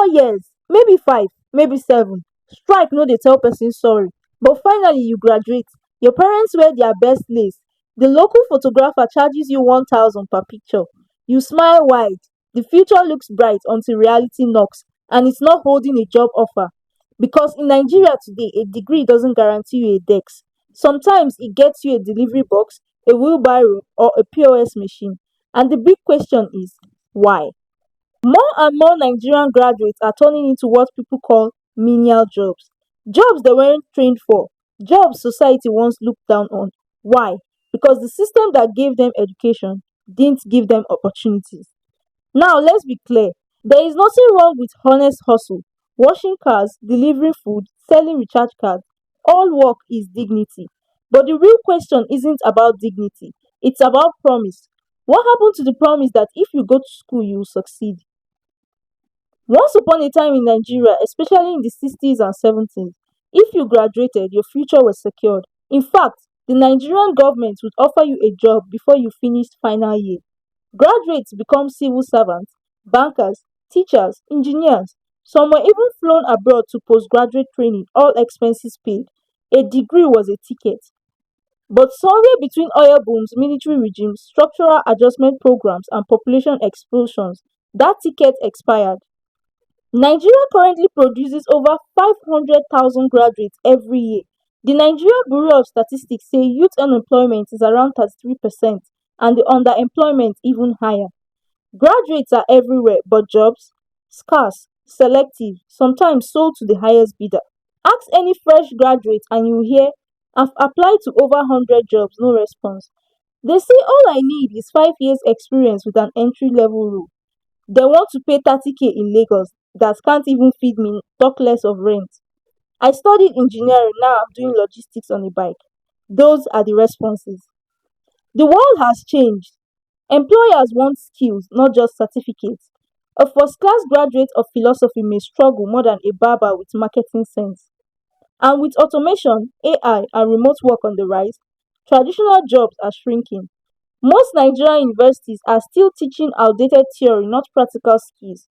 4 years, maybe 5, maybe 7. Strike no dey tell person sorry. But finally you graduate. Your parents wear their best lace. The local photographer charges you 1,000 per picture. You smile wide. The future looks bright until reality knocks and it's not holding a job offer. Because in Nigeria today, a degree doesn't guarantee you a desk. Sometimes it gets you a delivery box, a wheelbarrow, or a POS machine. And the big question is, why? More and more Nigerian graduates are turning into what people call menial jobs. Jobs they weren't trained for. Jobs society once looked down on. Why? Because the system that gave them education didn't give them opportunities. Now, let's be clear. There is nothing wrong with honest hustle. Washing cars, delivering food, selling recharge cards. All work is dignity. But the real question isn't about dignity. It's about promise. What happened to the promise that if you go to school, you will succeed? Once upon a time in Nigeria, especially in the 60s and 70s, if you graduated, your future was secured. In fact, the Nigerian government would offer you a job before you finished final year. Graduates become civil servants, bankers, teachers, engineers. Some were even flown abroad to postgraduate training, all expenses paid. A degree was a ticket. But somewhere between oil booms, military regimes, structural adjustment programs, and population explosions, that ticket expired. Nigeria currently produces over 500,000 graduates every year. The Nigeria Bureau of Statistics say youth unemployment is around 33% and the underemployment even higher. Graduates are everywhere, but jobs? Scarce, selective, sometimes sold to the highest bidder. Ask any fresh graduate and you hear, I've applied to over 100 jobs, no response. They say all I need is 5 years experience with an entry level role. They want to pay 30k in Lagos that can't even feed me, talk less of rent. I studied engineering, now I'm doing logistics on a bike. Those are the responses. The world has changed. Employers want skills, not just certificates. A first class graduate of philosophy may struggle more than a barber with marketing sense. And with automation, AI, and remote work on the rise, traditional jobs are shrinking. Most Nigerian universities are still teaching outdated theory, not practical skills.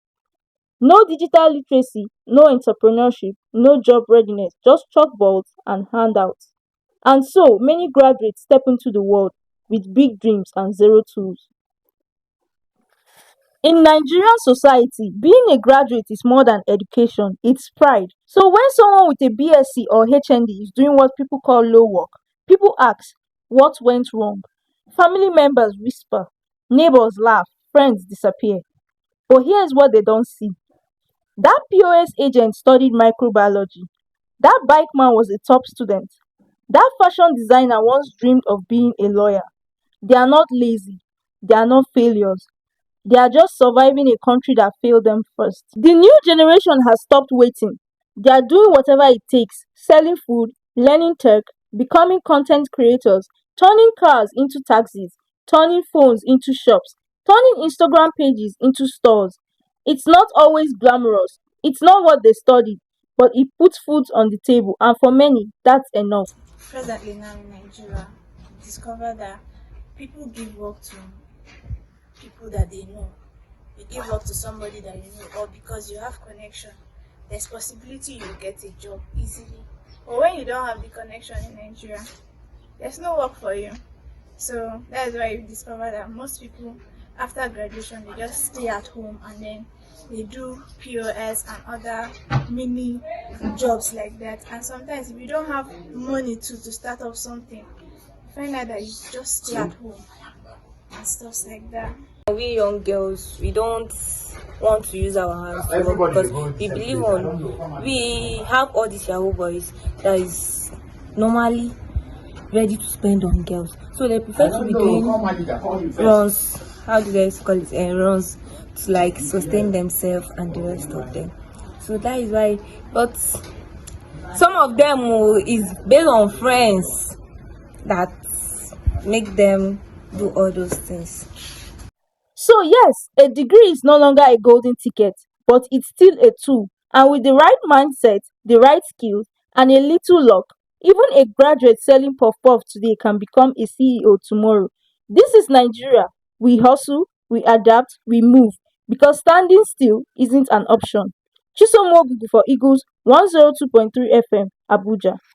No digital literacy, no entrepreneurship, no job readiness, just chalkboards and handouts. And so many graduates step into the world with big dreams and zero tools. In Nigerian society, being a graduate is more than education, it's pride. So when someone with a BSc or HND is doing what people call low work, people ask, what went wrong? Family members whisper, neighbors laugh, friends disappear. But here's what they don't see. That POS agent studied microbiology. That bike man was a top student. That fashion designer once dreamed of being a lawyer. They are not lazy. They are not failures. They are just surviving a country that failed them first. The new generation has stopped waiting. They are doing whatever it takes, selling food, learning tech, becoming content creators, turning cars into taxis, turning phones into shops, turning Instagram pages into stores. It's not always glamorous. It's not what they studied, but it puts food on the table, and for many, that's enough. Presently now in Nigeria, discover that people give work to people that they know. You give work to somebody that you know, or because you have connection, there's possibility you get a job easily. But when you don't have the connection in Nigeria, there's no work for you. So that's why you discover that most people after graduation they just stay at home and then they do POS and other mini jobs like that. And sometimes if you don't have money to start off something, you find out that you just stay at home and stuff like that. We young girls, we don't want to use our hands to work because we believe on we have all these Yahoo boys that is normally ready to spend on girls. So they prefer to be doing runs, how do they call it? Runs to like sustain themselves and the rest of them. So that is why, but some of them is based on friends that make them do all those things. So, yes, a degree is no longer a golden ticket, but it's still a tool. And with the right mindset, the right skills, and a little luck, even a graduate selling puff puff today can become a CEO tomorrow. This is Nigeria. We hustle, we adapt, we move, because standing still isn't an option. Chisom Mogugu for Eagles 102.3 FM, Abuja.